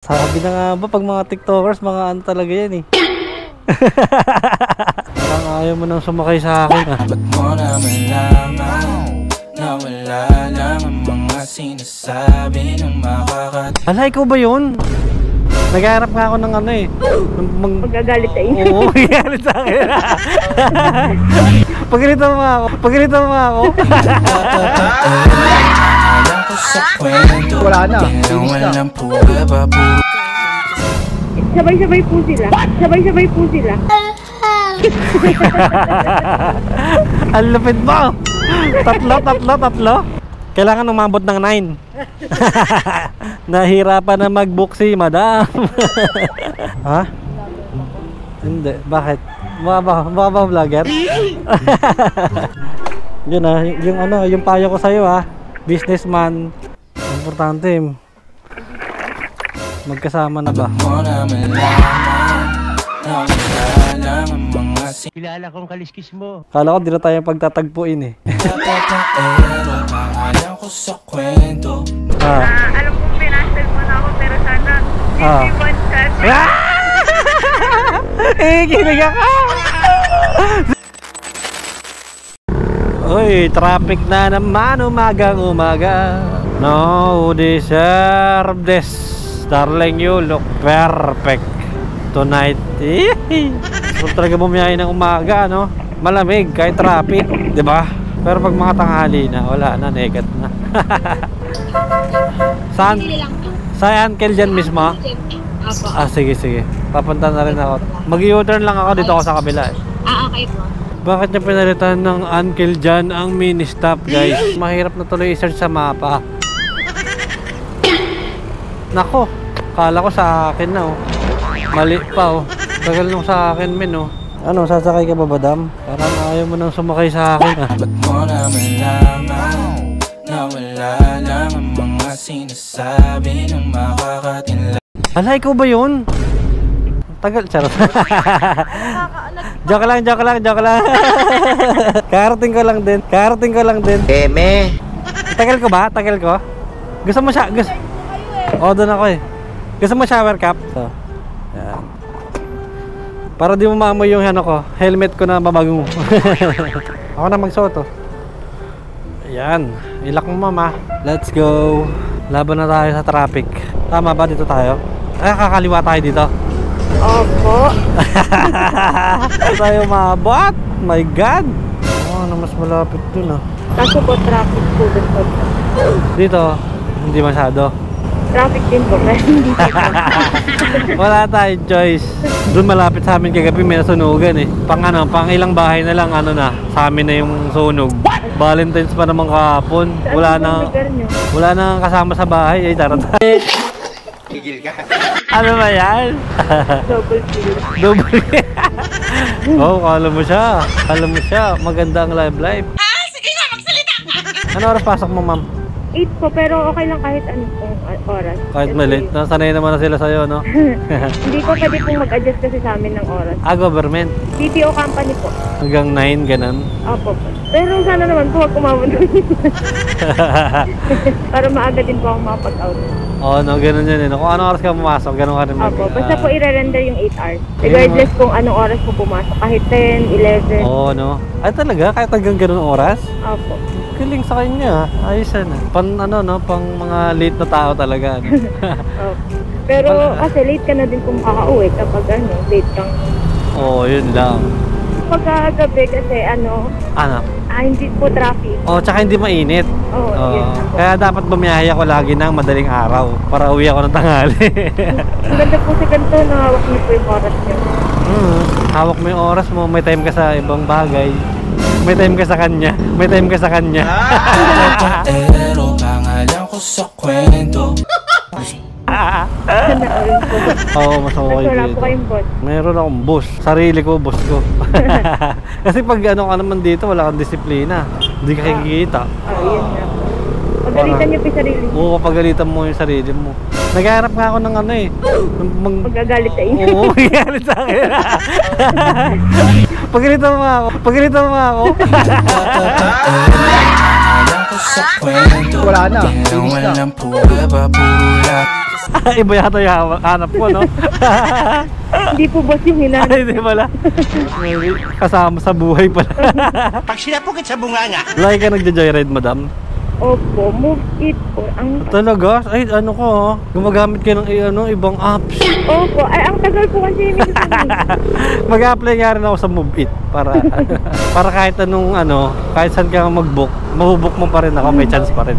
Sabi na nga ba, pag mga tiktokers, mga ano talaga yan eh. Parang ayaw mo nang sumakay sa akin ah. Ba't mo na malaman na wala lang ang mga sinasabi ng Hala, ikaw ba yun? Naghaharap nga ako ng ano eh. Magagalit sa inyo. Oo, magagalit sa akin. Pagalitan mo ako. Pagalitan mo ako. Wala na. Walang Sabay-sabay po sila. Sabay-sabay po sila. Ang lupit mo. Tatlo. Kailangan umabot ng 9. Nahirapan na mag-book si madam. Ha? Hindi. Bakit? Mukha ba vlogger? Yun ah. Yung ano, yung payo ko sa'yo ah. Businessman. Importante. Magkasama na ba? Kilala kong kaliskis mo. Kala ko di na tayo pagtatagpuin eh. Alam ko pinastel mo na ako pero sana hindi one chance. Kilig ako! Uy, traffic na naman umagang-umaga. No, deserve this. Darling, you look perfect tonight. Kung talaga bumiyahe ng umaga, no? Malamig, kahit traffic, di ba? Pero pag mga tanghali na, wala na, negat na. Saan? Saan, Kel, dyan mismo? Ah, sige. Papunta na rin ako. Mag-u-turn lang ako, dito ako sa kabila eh. Okay po. Bakit niya pinalitan ng Uncle John ang mini stop, guys? Mahirap na tuloy i-search sa mapa. Nako, kala ko sa akin na oh. Mali pa oh. Tagal nung sa akin men oh. Ano, sasakay ka ba, madam? Parang ayaw mo nang sumakay sa akin ah. Ba't mo na malaman na wala lang ang mga sinasabi ng makakatinla. Hala, ikaw ba yun? Tagal, charot. Joke lang. Karating ko lang din. Eme. Tagal ko ba? Tagal ko? Gusto mo siya? Oo, doon ako eh. Gusto mo shower cap? So, yan. Para di mo maamoy yung ano ko, helmet ko na mabago. Ako na magsuot oh. Ayan, ilak mo mama. Let's go. Laban na tayo sa traffic. Tama ba? Dito tayo? Ay, kakaliwa tayo dito. Opo. Tayo mabot. My God. Oh, na mas malapit dun ah. Kaso po traffic po dun po. Dito, hindi masyado. Traffic din po. Hindi Wala tayong choice. Doon malapit sa amin kagabi may nasunugan eh. Pang ilang bahay na lang ano na, sa amin na yung sunog. Valentine's pa naman kahapon. Wala na kasama sa bahay. Ay, tarot. Tigil ka. Ano ba yan? Double kill. Oh, kala mo siya. Maganda ang live. Sige nga, magsalita ka! Ano oras pasok mo, ma'am? 8 po, pero okay lang kahit anong oras. Kahit maliit. Nasanay naman na sila sa'yo, no? Hindi ko pwede pong mag-adjust kasi sa amin ng oras. Government? BPO company po. Hanggang 9, ganun? Opo po. Pero sana naman po, huwag kumamon. Para maaga din po akong makapag-out. Oo, no, ganun yun eh. Kung anong oras ka pumasok, ganun ka rin Opo, basta po i-render yung 8 hours. Regardless kung anong oras po pumasok. Kahit 10, 11. Oo, no? Ay talaga? Kahit hanggang ganun oras? Opo. Galing sa kanya. Ayos yan. Pang mga late na tao talaga. No? Opo. Pero kasi late ka na din kung makaka-uwi kapag late kang... Oo, yun lang. Pagkagabi kasi hindi po traffic. Tsaka hindi mainit. Yun. Kaya dapat bumiyahe ako lagi ng madaling araw para uwi ako ng tanghali. Ang ganda po sa ganito na hawak niyo po yung oras niyo. Hawak mo yung oras mo, may time ka sa ibang bagay. May time ka sa kanya. Pero pangalan ko sa kwento. Oo, mas okay Wala dito. po kayong boss. Meron akong boss. Sarili ko, boss ko. Kasi pag ka naman dito, wala kang disiplina. Hindi ka kikita. Yun na. Pagalitan niyo po yung sarili niyo. Oo, pagalitan mo yung sarili mo. Naghaharap nga ako ng ano eh. Magagalit sa inyo. Oo, magagalit sa akin. Pagalitan mo ako. Wala na. Walang puro Iba yata yung hanap ko, no? Hindi po boss yung hinanap. Ay, hindi pala. Kasama sa buhay pala. Pag sinapukit sa bunganga. Lagi ka nagja-joyride, madam? Opo, move it po. Ang Talaga? Ay, ano ko, oh. Gumagamit ka ng ibang apps. Opo, ay ang tagal po kasi minsan. Mag-apply nga rin ako sa Move It para para kahit anong kahit saan ka mag-book, mabubook mo pa rin ako, may chance pa rin.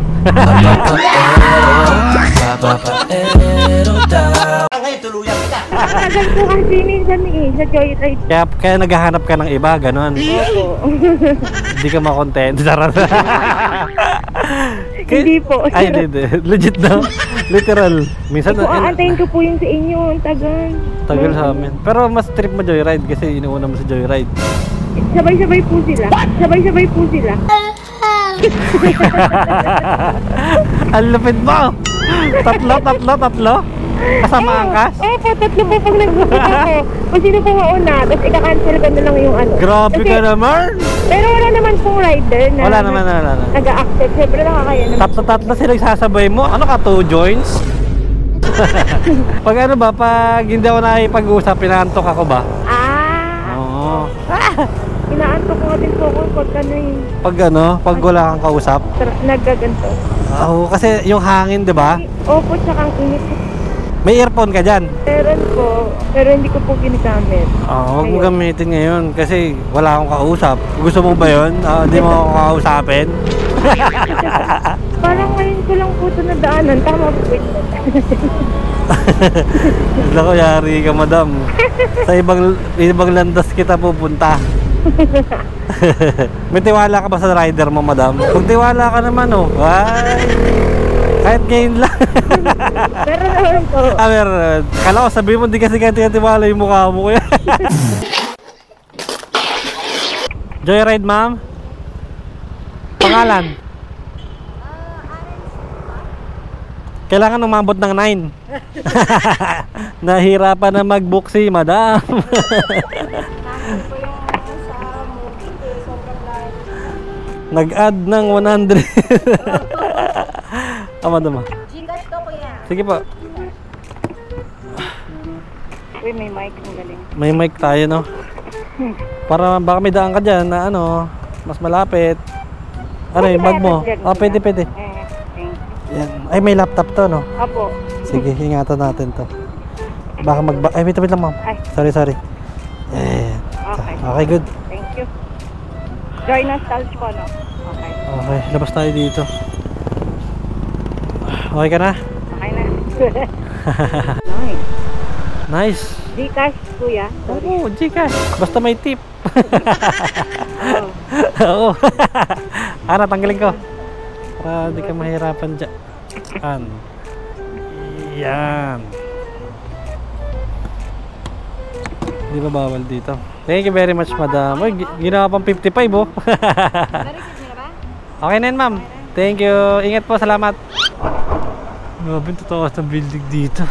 Ngayon, tuluyan kita. Ang tagal po kasi minsan sa joyride. Kaya naghahanap ka ng iba, ganon. Opo. Hindi ka makontent. Sarap. Hindi po. Ay, hindi. Legit daw. Literal. Minsan, Aantayin ko po yung sa inyo. Ang tagal. tagal sa amin. Pero mas trip mo joyride kasi inuuna mo sa joyride. Sabay-sabay po sila. Sabay-sabay po sila. Ang lupit mo! Tatlo? Kasama angkas? Opo, tatlo po pag nag-book ako. Kung sino po mauna, tapos ika-cancel ko na lang yung Grabe Kasi- ka naman! Pero wala naman pong rider na Wala naman. nag-a-accept. Siyempre nakakaya naman. Tatlo sila sasabay mo. Ano ka, 2 joints? Pag pag hindi ako nakipag-usap, pinaantok ako ba? Oo. Inaantok ko din po ako pag Pag wala kang kausap? naggaganto. Oo, kasi yung hangin, di ba? Opo, tsaka ang init. May earphone ka dyan? Meron po, pero hindi ko po ginagamit. Oo, huwag mo Ayun. gamitin ngayon kasi wala akong kausap. Gusto mo ba yun? Hindi mo ako kausapin? Parang ngayon ko lang po ito nadaanan. Tama po po ito. Naku, yari ka, madam. Sa ibang landas kita pupunta. May tiwala ka ba sa rider mo, madam? Kung tiwala ka naman, ay, kahit ngayon lang. Pero naman po. Meron. Kala ko sabihin mo, di kasi tiwala yung mukha mo. Kuya. Joyride, ma'am? Pangalan? Kailangan umabot ng 9. Nahirapan na mag-book si madam. Nag-add ng 100. Madam. Gcash to, kuya. Sige po. Uy, may mic. Ang galing. May mic tayo, no? Para baka may daan ka dyan na mas malapit. Ano yung bag mo? Pwede. Thank Yan. Ay, may laptop to, no? Apo. Sige, ingatan natin to. Baka ay, wait lang, ma'am. Ay. Sorry. Eh. Okay. Okay, good. Thank you. Joy nostalgia po, no? Okay. Okay, labas tayo dito. Okay ka na? Okay na. Nice. Nice. Gcash, kuya. Sorry. Oo, Gcash. Basta may tip. Oh. Oo. Tanggalin ko. Para di ka mahirapan dyan. Yan. Di ba bawal dito? Thank you very much, madam. Uy, ginawa pang 55, oh. Okay na yun, ma'am. Thank you. Ingat po, salamat. Grabe, totoo sa building dito.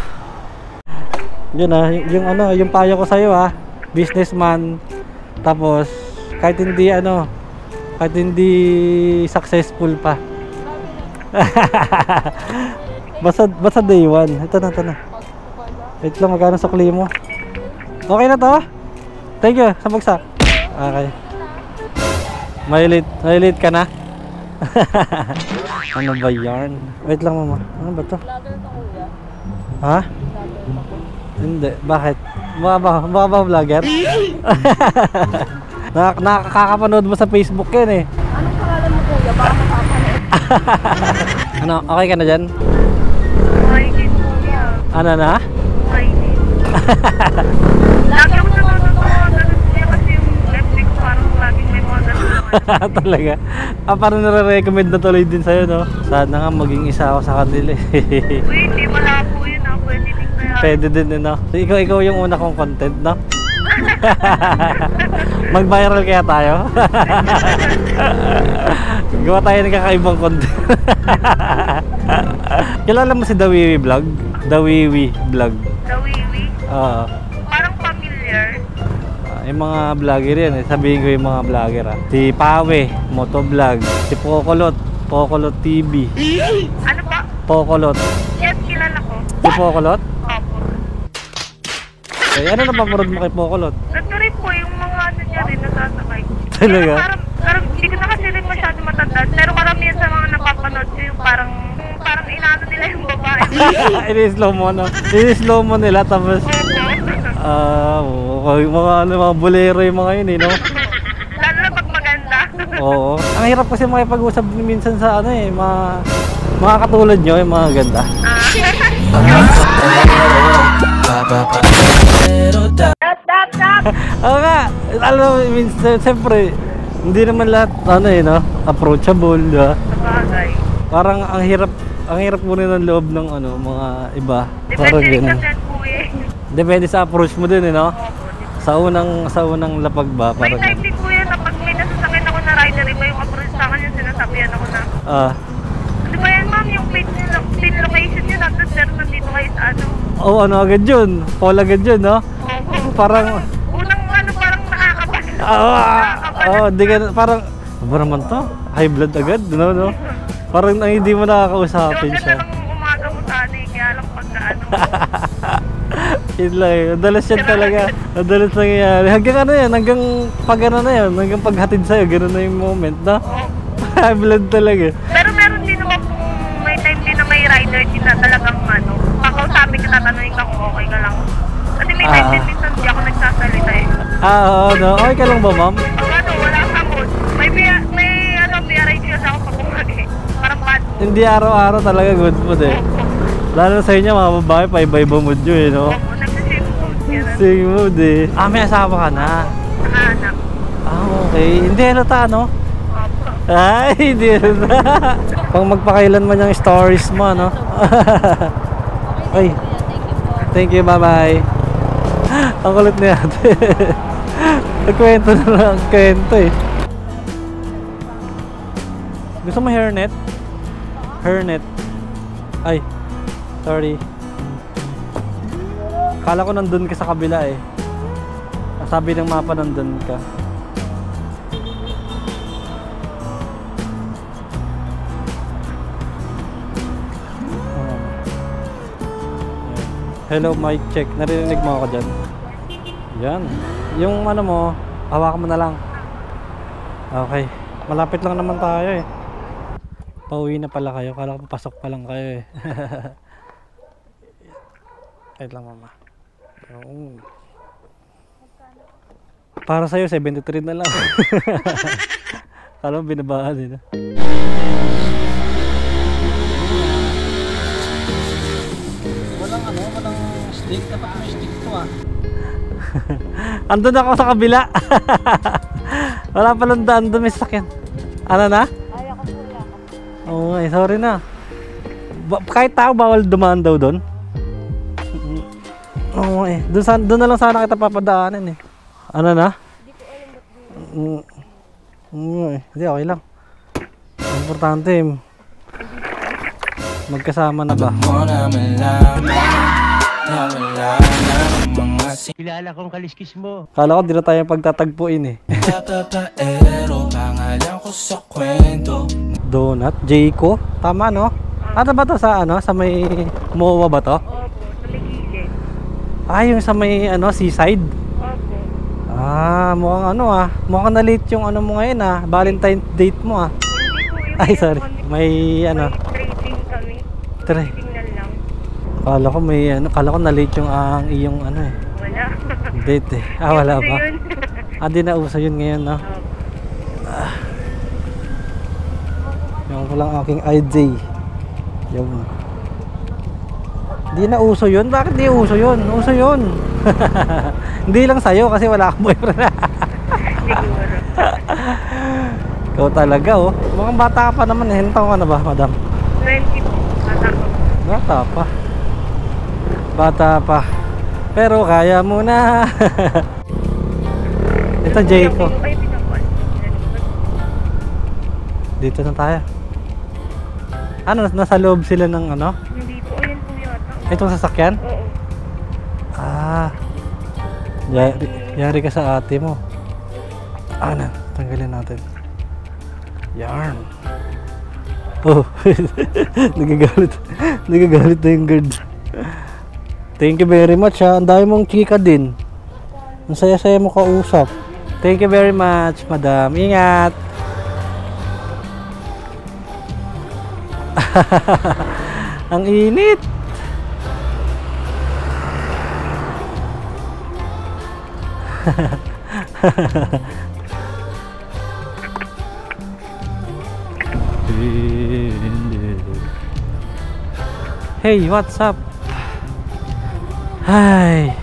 Yun yung payo ko sa'yo, businessman. Tapos, kahit hindi successful pa. basta day 1. Ito na. Wait lang, magkano sukli mo? Okay na to? Thank you, sa bagsak. Okay. May late ka na? Ano ba yarn? Wait lang, mama. Ano ba to? Ha? Hindi. Bakit? Baka ba vlogger? Nakakapanood mo sa Facebook yun eh. Anong pangalan mo, kuya? Baka makapanood. Ano? Okay ka na dyan? Okay, kuya. Ano na? Okay. Lagi ako nanonood kasi yung Netflix parang laging may mga ganun. Talaga? Parang nare-recommend na tuloy din sa'yo, no? Sana nga maging isa ako sa kanila eh. Uy, hindi wala po yun. Pwede din kaya. Pwede din, no? Ikaw yung una kong content, no? Mag-viral kaya tayo? Gawa tayo ng kakaibang content. Kilala mo si Dawiwi Vlog? Dawiwi Vlog. Dawiwi? Oo. Parang familiar. Yung mga vlogger yan eh. Sabihin ko yung mga vlogger Si Pawe, Motovlog. Si Pocolot TV. Ano pa? Pocolot. Yes, kilala ko. Si Pocolot? Opo. Eh, ano na paparod mo kay Pocolot? Ito rin po yung mga ano niya rin nasasakay. Talaga? Parang hindi ko na kasi rin masyado matandaan. Pero karamihan sa mga napapanood ko yung parang inaano nila yung babae. Ini-slow mo, no? Ini-slow mo nila, tapos... mga bolero yung mga yun, eh, no? Lalo na pag maganda. Oo. Ang hirap kasi makipag-usap minsan sa ano eh, mga katulad nyo, yung mga ganda. Stop! Oo nga, alam mo, minsan, siyempre, hindi naman lahat, ano eh, no? Approachable, di ba? Sabagay. Parang ang hirap mo rin ng loob ng ano, mga iba. Parang Depende rin ganun. kasi po eh. Depende sa approach mo din, eh, no? Opo. Sa unang lapag ba? May Parang, time din po yan na pag may nasasakyan ako na rider, iba yung approach sa akin yung sinasabihan ako na. Di ba yan ma'am, yung pin location yun, nandun sir, nandito kayo sa ano. oh, ano agad yun? Call agad yun, no? Opo. Parang, Unang ano, parang nakakapag. di ka, parang, ano naman to? High blood agad, no? Parang hindi mo nakakausapin Doon siya. na lang umaga mo sana eh, kaya lang pagka ano. Yun lang eh. Madalas yan talaga. Madalas nangyayari. Hanggang ano yan, hanggang pag ano na yan, hanggang paghatid sa'yo, gano'n na yung moment na. High blood talaga. Pero meron din naman kung may time din na may rider din na talagang ano, kakausapin ka, tatanungin ka kung okay ka lang. Kasi may time din minsan hindi ako nagsasalita eh. Oo, no? Okay ka lang ba, ma'am? Pag ano, wala sa mood. May BRH kasi ako pag umagi. Parang bad mood. Hindi araw-araw talaga good mood eh. Lalo sa inyo, mga babae, paiba-iba mood nyo eh, no? Opo, nagsisip mood. Ganun. Same mood eh. May asawa ka na. Nakahanap. Okay. Hindi halata, no? Opo. Ay, hindi halata. Pang magpakailan man yung stories mo, no? Ay. Thank you, bye-bye. Ang kulit ni ate. Nagkwento na lang ang kwento eh. Gusto mo hairnet? Hairnet. Ay, sorry. Kala ko nandun ka sa kabila eh. Sabi ng mapa nandun ka. Hello, mic check. Narinig mo ako dyan? Yan. Yung ano mo, hawakan mo na lang. Okay. Malapit lang naman tayo eh. Pauwi na pala kayo. Kala ko papasok pa lang kayo eh. Wait lang, mama. Para sa'yo, 73 na lang. Kala mo binabaan eh. Walang stick. Dapat may stick to ah. Andun ako sa kabila. Wala palang daan doon, may sakyan. Ano na? Ayaw ko po yan. Oo, sorry na. Kahit tao bawal dumaan daw doon. Oo eh. Doon na lang sana kita papadaanan eh. Ano na? Hindi, okay lang. Importante magkasama na ba? Kilala kong kaliskis mo. Kala ko di na tayo pagtatagpuin eh. Donut? Jayco? Tama no? Ano ba to sa ano? Sa may MOA ba to? Opo, tuligilin. Yung sa may ano, seaside? Opo. Mukhang ano mukhang na-late yung ano mo ngayon Valentine's date mo Hindi po yun. Ay, sorry. May ano, Trading kami. Tingnan lang. kala ko na-late yung iyong ano eh. Wala. Date eh. Wala Gusto ba? yun. Di na uso yun ngayon, no? Opo. Yung ko lang aking IJ. Yung di na uso yun? Bakit di uso yun? Uso yun. Hindi lang sa'yo kasi wala akong boyfriend. Siguro. Ikaw talaga, oh. Mukhang bata ka pa naman eh. Ilang taon ka na ba, madam? 20 po. Bata pa. Bata pa. Pero kaya mo na. Ito, Jayco. Ay, pinapal. Dito na tayo. Ano, nasa loob sila ng ano? Hindi po. Ayan po yata. Itong sasakyan? Oo. Yari ka sa ate mo. Tanggalin natin. Yarn. Oh, nagagalit na yung guard. Thank you very much ha. Ang dami mong chika din. Ang saya-saya mo kausap. Thank you very much, madam. Ingat. Ang init. Hey, what's up? Hi.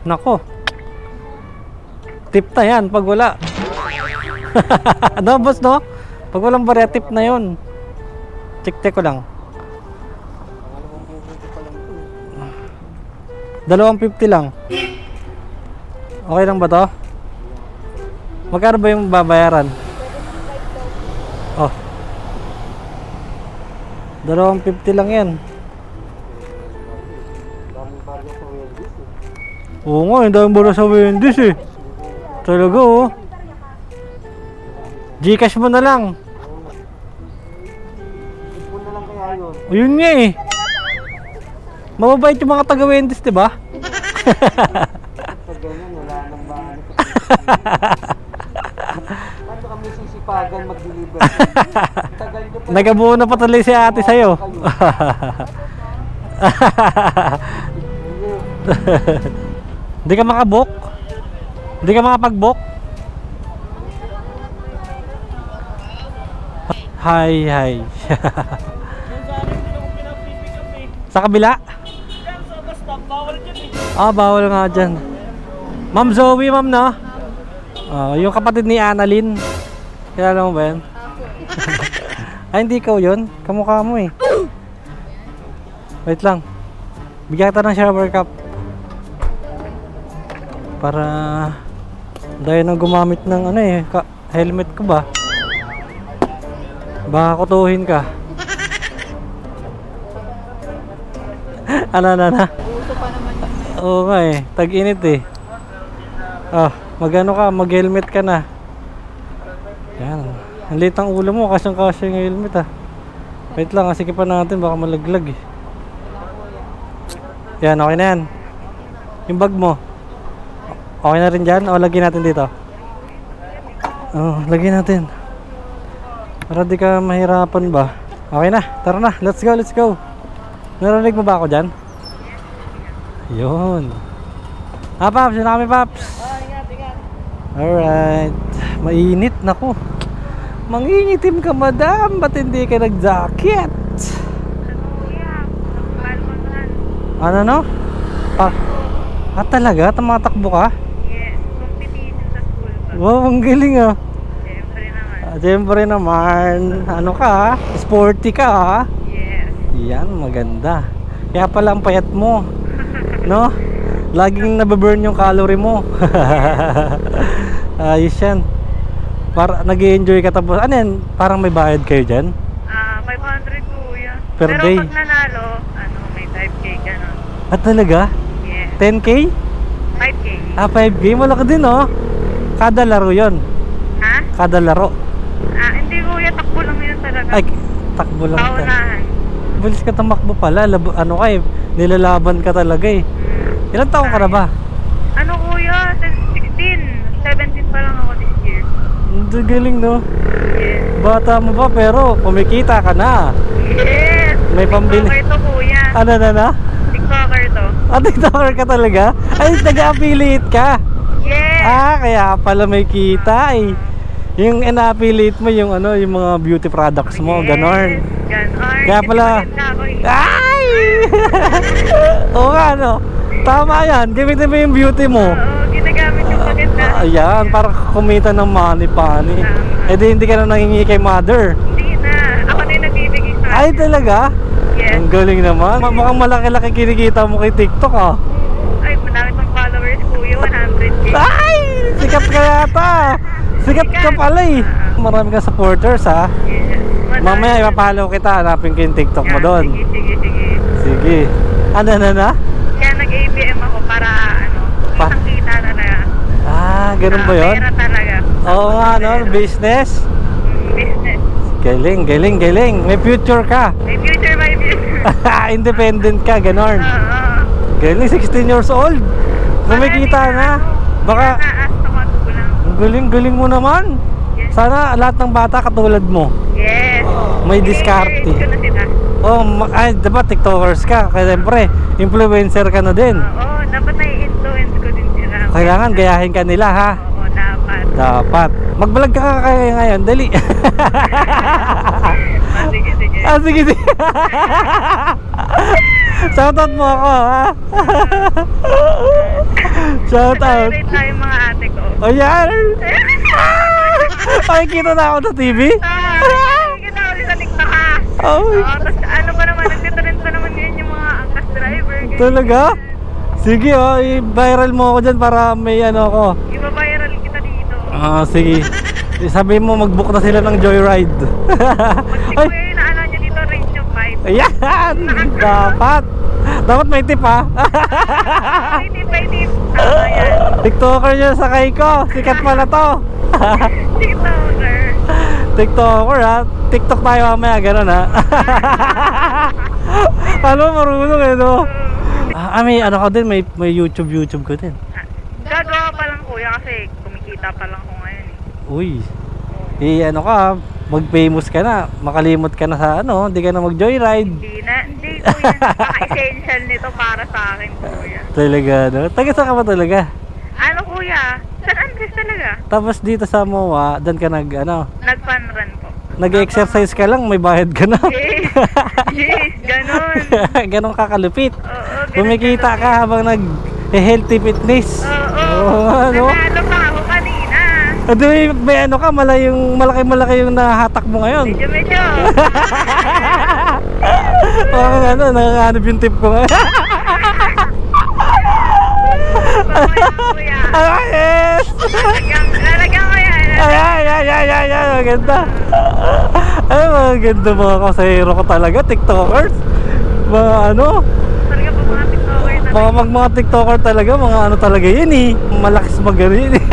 Nako. Tip na yan pag wala. Ano boss no? Pag walang barya, tip na yun. Check ko lang. 250 lang. Okay lang ba to? Magkano ba yung babayaran? Oh. 250 lang yan. Oo nga, yung daming bara sa Wendy's eh. Talaga oh. Gcash mo na lang. Yun nga eh. Mababait yung mga taga Wendy's, diba? Pag ganyan, wala nang bahan. Paano kami sisipagan mag-deliver? Tagal nyo pa. Nagabuo na patuloy si ate sa'yo. Hindi ka makabook? Hindi ka makapag-book? Hi. Sa kabila? Bawal nga dyan. Ma'am Zoe, ma'am no? Yung kapatid ni Annalyn. Kilala mo ba yan? Ay, hindi ikaw yun. Kamukha mo eh. Wait lang. Bigyan kita ng shower cap. Para dahil nang gumamit ng ano eh, helmet ko ba? Baka kutuhin ka. Ano. Uso pa naman yun. Oo nga eh, tag-init eh. Mag-ano ka, mag-helmet ka na. Yan. Ang liit ang ulo mo, kasyang-kasya yung helmet ah. Wait lang, sige pa natin, baka malaglag eh. Yan, okay na yan. Yung bag mo. Okay na rin dyan? O lagyan natin dito? Lagyan natin. Para di ka mahirapan ba? Okay na, tara na, let's go. Narinig mo ba ako dyan? Yun. Paps, yun na kami Paps. Ingat. Alright. Mainit, naku. Mangingitim ka madam, ba't hindi ka nag-jacket? Kuya, nagpalmahan. Ano no? Talaga? Tumatakbo ka? Yes, competition sa school ba? Wow, ang galing ah. Siyempre naman. Siyempre naman. Ano ka ha? Sporty ka ha? Yes. Yan, maganda. Kaya pala ang payat mo. No? Laging nababurn yung calorie mo. Ayos yan. Para nag-i-enjoy ka tapos. Ano yan? Parang may bayad kayo dyan? 500 kuya. Per Pero day? pag nanalo, may 5K ganun. Talaga? Yes. 10K? 5K. 5K? Malaki din oh. Kada laro yon. Ha? Kada laro. Hindi kuya, takbo lang yun talaga. Ay, takbo lang ka. Paunahan. Bilis ka tumakbo pala. Ano ka eh, nilalaban ka talaga eh. Ilang taon ka na ba? Ano kuya? 16. 17 pa lang ako this year. Ang galing no? Yes. Bata mo ba pero kumikita ka na. Yes. May pambili. TikToker to kuya. Ano na? TikToker to. TikToker ka talaga? Ay, nag-affiliate ka. Yes. Kaya pala may kita eh. Yung in-affiliate mo yung ano, yung mga beauty products mo, ganon. Ganon. Kaya pala. Ay! Oo nga no. Tama yan, gamitin mo yung beauty mo. Oo, ginagamit yung maganda. Ayan, para kumita ng money. Eh di hindi ka na nangingi kay mother. Hindi na. Ako na yung nagbibigay sa Ay talaga? Yes. Ang galing naman. Mukhang malaki-laki kinikita mo kay TikTok ah. Ay, madami pang followers kuya. 100K. Ay! Sikat ka yata. Sikat ka pala eh. Marami kang supporters ha. Yes. Mamaya ipapalo kita. Hanapin ko yung TikTok mo doon. Sige. Sige. Ano na? Kaya nag-ABM ako para kitang kita talaga. Ganun ba yun? Pera talaga. Oo nga no, business. Business. Galing. May future ka. May future. Independent ka, ganon. Oo. Galing, 16 years old. Kumikita na. Baka, Naas ako kulang. galing mo naman. Yes. Sana lahat ng bata katulad mo. Yes. May diskarte. Ito na sila. Oh, ay, diba tiktokers ka? Kaya siyempre, influencer ka na din. Oo, dapat na-influence ko din sila. Kailangan gayahin ka nila, ha? Oo, dapat. Dapat. Mag-vlog ka kaya ngayon, dali. Sige, sige. Sige, sige. Shoutout mo ako, ha? Shoutout. Nag-celebrate na yung mga ate ko. O yan. Makikita na ako sa TV. Nakikita ko din sa TikTok ha. Oh. Tapos ano pa naman, nagtitrend pa naman ngayon yung mga angkas driver. ganyan. Talaga? Sige, oh, i-viral mo ako dyan para may ano ko. Iba-viral kita dito. Sige. Sabi mo mag-book na sila ng joyride. Pag si Kuya yung naano nyo dito, range of 5. Ayan! Dapat! Dapat may tip, ha? May tip. Tama yan. TikToker yun sakay ko. Sikat pala to. TikToker. TikToker, ha? TikTok tayo mamaya, gano'n, ha? Paano marunong, eh, no? May ano ko din, may YouTube ko din. Gagawa pa lang kuya kasi kumikita pa lang ko ngayon eh. Uy. Ano ka, mag-famous ka na. Makalimot ka na sa ano, hindi ka na mag-joyride. Hindi kuya. Napaka-essential nito para sa akin kuya. Talaga, no? Taga saan ka ba talaga? Ano kuya? San Andres talaga? Tapos dito sa MOA, doon ka Nag-fun run po. nag-exercise ka lang, may bayad ka na. Yes, ganun. Ganon kakalupit. Oo, ganun Kumikita ka habang nag-healthy fitness. Oo, ano? nanalo pa ako kanina. Ado, may ano ka, malaki yung nahatak mo ngayon. Medyo. Parang ano, nakakanap yung tip ko ngayon. Kuya. Yes! Lalagyan ko yan. Ay, maganda. Ay, maganda mga kasahero ko talaga, tiktokers. Mga ano, Talaga po mga TikToker na. mga tiktoker talaga, mga ano talaga yun eh. Malakas magaling eh.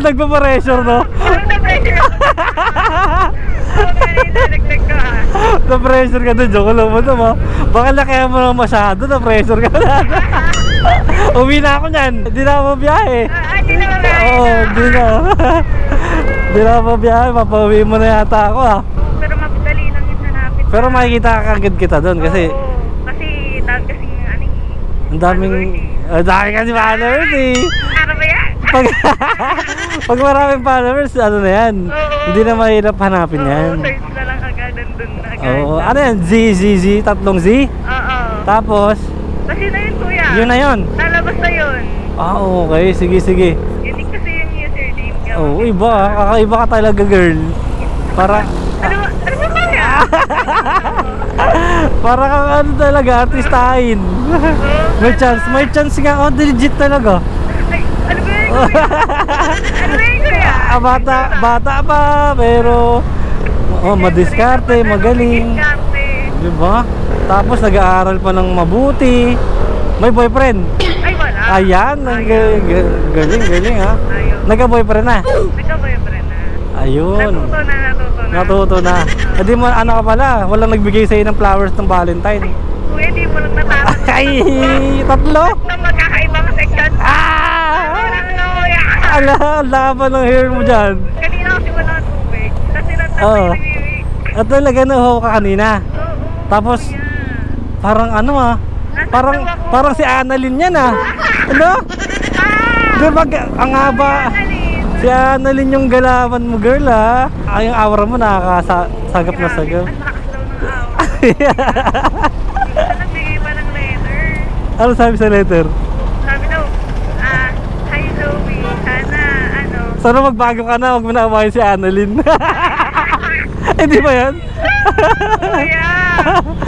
Nagpa-pressure, no? Na-pressure ako. Nalagdag ko ha. Na-pressure ka doon, joke lang mo naman. Baka lakihan mo naman masyado, na-pressure ka na. Uwi na ako niyan, hindi na ako mabiyahe. Hindi na ba? Oo, hindi na. Hindi na ako mabiyahe, papauwi mo na yata ako ha. Pero mapadali lang yung hanapin. Pero makikita ka agad kita doon kasi Oo, kasi tawag kasing ano eh. ang dami kasi followers eh. Ano ba yan? Pag maraming followers, ano na yan? Oo. Hindi na mahirap hanapin yan. Oo, search na lang agad nandun na agad. Oo, ano yan? Z, tatlong Z. Oo. Tapos, Kasi na yun kuya. yun na yun. Lalabas na yun. Okay, sige. Unique kasi yung username niya. Oo, iba ha. Kakaiba ka talaga, girl. Ano ba kaya? Para kang ano talaga, artistahin. May chance nga. Oh, legit talaga. Ay, ano ba yun kuya? Ano ba yun kuya? Bata pa, pero madiskarte, magaling. Diskarte. Diba? Tapos nag-aaral pa ng mabuti. May boyfriend. Ay, wala. Ayan, ang galing ha. Ayaw. Nagka-boyfriend na. Nagka-boyfriend na. Ayun. Natuto na. Hindi mo ano ka pala, walang nagbigay sa'yo ng flowers ng Valentine. Kuya, di mo lang natakot. Ay, tatlo. Sa magkakaibang section. Walang kuya. Ala, laban ng hair mo dyan. Kanina kasi wala tubig. Kasi Oo. nagtatay At talaga naho ka kanina. Oo. Tapos, kuya. parang ano parang si Annalyn yan Ano? Diba, ang haba. Si Annalyn yung galawan mo, girl Ay, yung aura mo nakakasagap na sagap. Ang lakas daw ng awa. Nagbigay pa ng letter. Ano sabi sa letter? Sabi daw, hi Zoe, sana Sana magbago ka na, huwag mo na awayin si Annalyn. Hindi ba yan? kuya.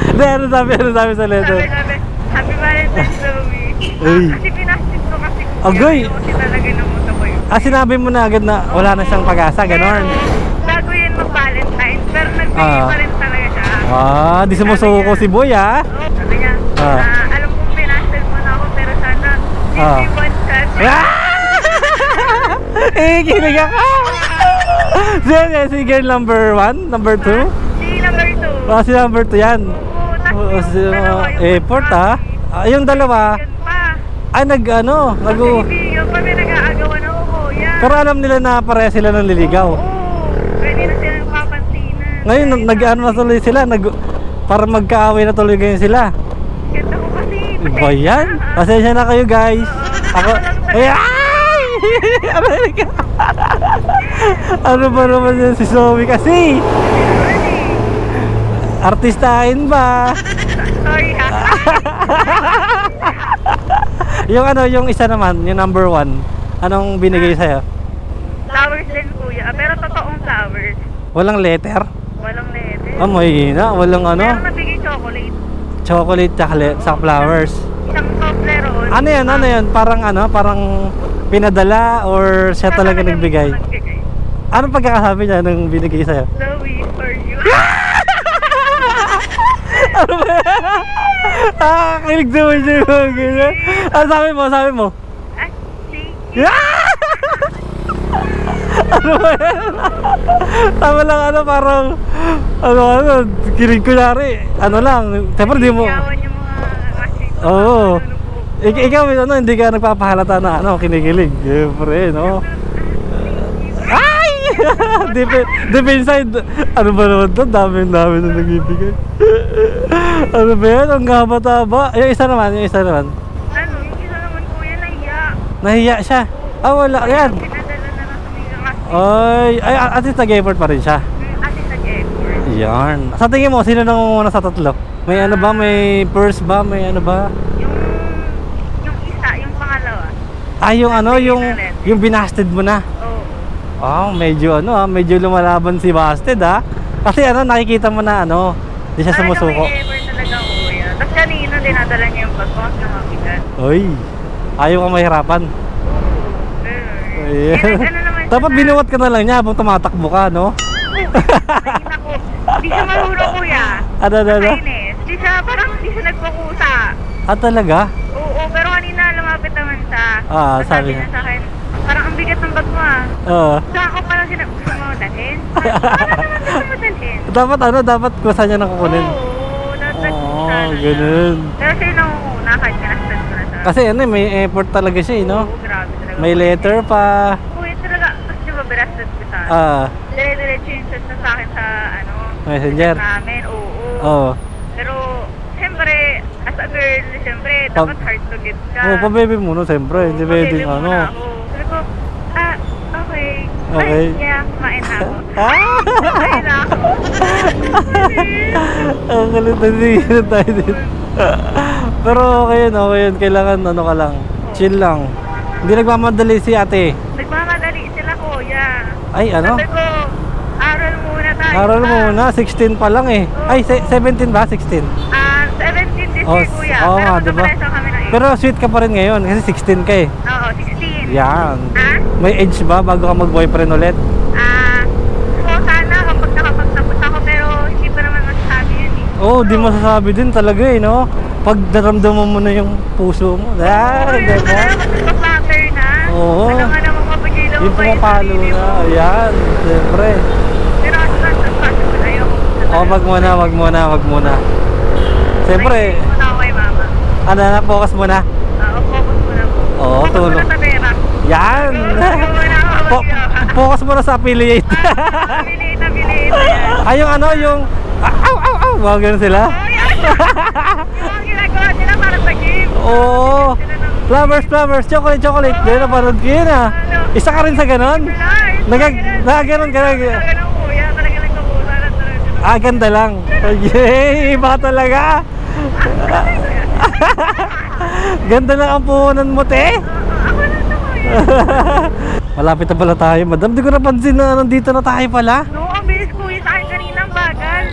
Hindi, ano sabi sa letter? Sabi, happy Valentine's Zoe. Uy. Kasi pinastis ko kasi kuya. Agoy. Kasi talaga namuto ko yun. Sinabi mo na agad na wala na siyang pag-asa, ganon. Bago yun mag-Valentine's, pero nagbigay pa rin talaga siya. Di sumusuko si Boy Oo, sabi niya, alam kong pinastil mo na ako, pero sana hindi one chance. Kilig ako. Si girl number 1, number 2? Si number 2. Kasi number 2 yan. Oo, tapos yung dalawa, yung Airport ha? Yung dalawa, Yan pa. ay nag-ano, Kaibigan pa, may nag-aagawan ako, kuya. pero alam nila na pareha sila ng liligaw. Oo, pwede na silang papansinan. Ngayon, nag-ano na tuloy sila, para magkaaway na tuloy ngayon sila. Ganda ko kasi. Iba yan? Pasensya na kayo guys. Ako, ay! Ano ba naman yan si Zoe kasi? Artistahin ba? Sorry ha. Yung ano, yung isa naman, yung number 1. Anong binigay sa'yo? Flowers din, kuya. Pero totoong flowers. Walang letter? Walang letter. Ah, mahina. Walang ano? Meron nabigay chocolate. Chocolate sa flowers. Isang Toblerone. Ano yan? Ano yan? Parang ano? Parang pinadala or siya talaga nagbigay? Anong pagkakasabi niya nung binigay sa'yo? Zoe, for you. Ano ba yan? Kilig naman siya yung mga ganyan. Ano sabi mo? Sabi mo? Ah, thank you. Ano ba yan? Tama lang ano, parang ano, kilig ko nari. Ano lang, siyempre di mo. Iyawan yung mga kasi. Oo. Ikaw, ano, hindi ka nagpapahalata na ano, kinikilig. Siyempre, no? Ay! Deep inside, ano ba naman to? Dami na nagbibigay. Ano ba yan? Ang haba-taba. Yung isa naman. Ano, yung isa naman kuya, nahiya. Nahiya siya. Ah, wala yan. Pinadala na lang sa mga kasi. Ay, at least nag-effort pa rin siya. Ate sa effort. Yan. Sa tingin mo, sino nangunguna sa tatlo? May ano ba? May purse ba? May ano ba? Yung isa, yung pangalawa. Ah, yung ano, yung binasted mo na. Oo. Oh, medyo ano, medyo lumalaban si Basted ha. Kasi ano, nakikita mo na ano, di siya sumusuko. May effort talaga kuya. Tapos kanina dinadala niya yung bag ko na mabigat. Oy, ayaw kang mahirapan. Ayan. Ayan. Ano naman Dapat binuwat ka na lang niya habang tumatakbo ka, no? Nakita ko. Hindi siya marunong kuya. Ano? Kainis. Hindi siya nagpakusa. Ah, talaga? Oo, pero kanina lumapit naman siya. Ah, Tapos sabi niya niya. sa akin, parang ang bigat ng bag mo ah. Oo. Saka ako parang gusto mo dalhin? Paano naman gusto mo dalhin? Dapat ano, dapat kusa niya nang kukunin. Oo, dapat Oh, ganun. Pero siya nangunguna kahit kinastan ko na siya. Kasi ano, may effort talaga siya, no? Oo, grabe talaga. May letter pa. Kuya talaga, tapos di ba birasted ko sa Ah, dire-diretso yung chat na sa akin sa ano, Messenger. chat namin, oo. Oo. Pero, siyempre, as a girl, siyempre, dapat hard to get ka. Oh, pa-baby muna, siyempre. Hindi pwedeng ano. Sabi ko, okay. Okay. Ay, yeah, kumain na ako. Ah! Kumain na ako. Ang kalit na tayo din. Pero okay yun. Kailangan ano ka lang. Chill lang. Hindi nagmamadali si ate. Nagmamadali sila, kuya. Ay, ano? Sabi ko, aral muna tayo. Aral muna, 16 pa lang eh. Ay, 17 ba? 16. 17 this Oh, year, kuya. oo Pero nga, diba? magkapareso kami ng age. Pero sweet ka pa rin ngayon kasi 16 ka eh. Oo, 16. Yan. Ha? May age ba bago ka mag-boyfriend ulit? So sana kapag nakapagtapos ako, pero hindi pa naman masasabi yun eh. Oh, di masasabi din talaga eh, no? Pag naramdaman mo na yung puso mo. Uy, Diba? talaga mag-flatter na. Oo. Ano nga naman mapagilo Yung pa yung pumapalo sarili na. mo. Yan, siyempre. Pero as possible, ayoko. Oh, wag muna. Siyempre, Ay, hindi muna ako kay mama. ano na, focus muna. Focus muna po. Oo, Focus tulog. muna sa pera. Yan! Focus muna ako Focus muna sa affiliate. Affiliate. Ayan. Ay, yung ano, yung aw, mga ganun sila. Oh, yan. Yung mga ginagawa nila para sa game. Oo. Flowers, chocolate. Dahil napanood ko yun ah. Isa ka rin sa ganon? Nagaganon ka na. Talaga kuya, talaga nagkakusa na talaga. Ah, ganda lang. Yay! Iba talaga. Ganda lang ang puhunan mo, te. Ako na ito kuya. Malapit na pala tayo, madam. Di ko napansin na nandito na tayo pala. No, ang bilis kuya sa akin kanina ang bagal.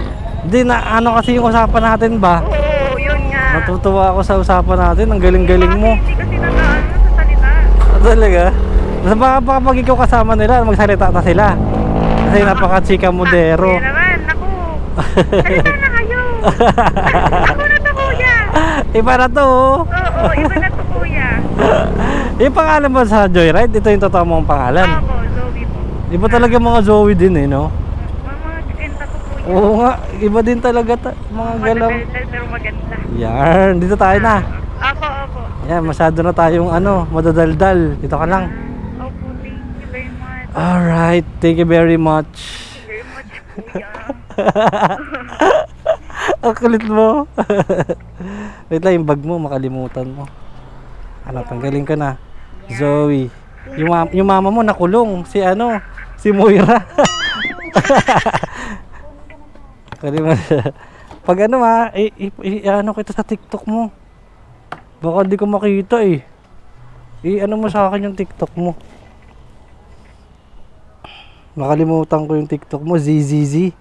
Hindi na, ano kasi yung usapan natin ba? Oo, yun nga. Natutuwa ako sa usapan natin. Ang galing-galing mo. Hindi kasi nag-ano sa salita. Ah, talaga? Baka pag ikaw kasama nila, magsalita na sila. Kasi napaka-chika modero. Kuya naman, naku. Salita na kayo. Ako na to kuya. Iba na to. Oo, iba na to kuya. Yung pangalan mo sa Joyride, ito yung totoo mong pangalan. Ako, Zoe po. Di ba talaga mga Zoe din eh, no? Mga chicken tato kuya. Oo nga, iba din talaga mga galaw. Madadaldal pero maganda. Yan, dito tayo na. Opo. Yan, masyado na tayong madadaldal. Dito ka lang. Opo, thank you very much. Alright, thank you very much. Very much, kuya. Ang kulit mo. Wait lang, yung bag mo, makalimutan mo. Tanggalin ko na. Zoe. Yung mama mo nakulong. Si Moira. Kalimutan. Pag kita sa TikTok mo. Baka di ko makita eh. Mo sa akin yung TikTok mo. Nakalimutan ko yung TikTok mo. ZZZ.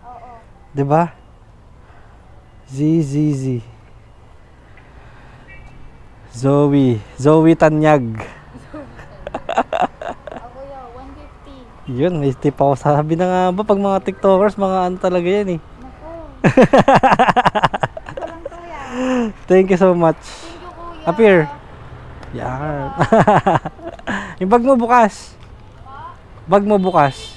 Diba? ZZZ. Zoe Tanyag. Ako yun, 150. Yun, may tip ako. Sabi na nga ba, pag mga TikTokers, mga talaga yan eh. Naku. Ako lang to yan. Thank you so much. Thank you, kuya. Appear. Yan. Yung bag mo bukas. Bag mo bukas.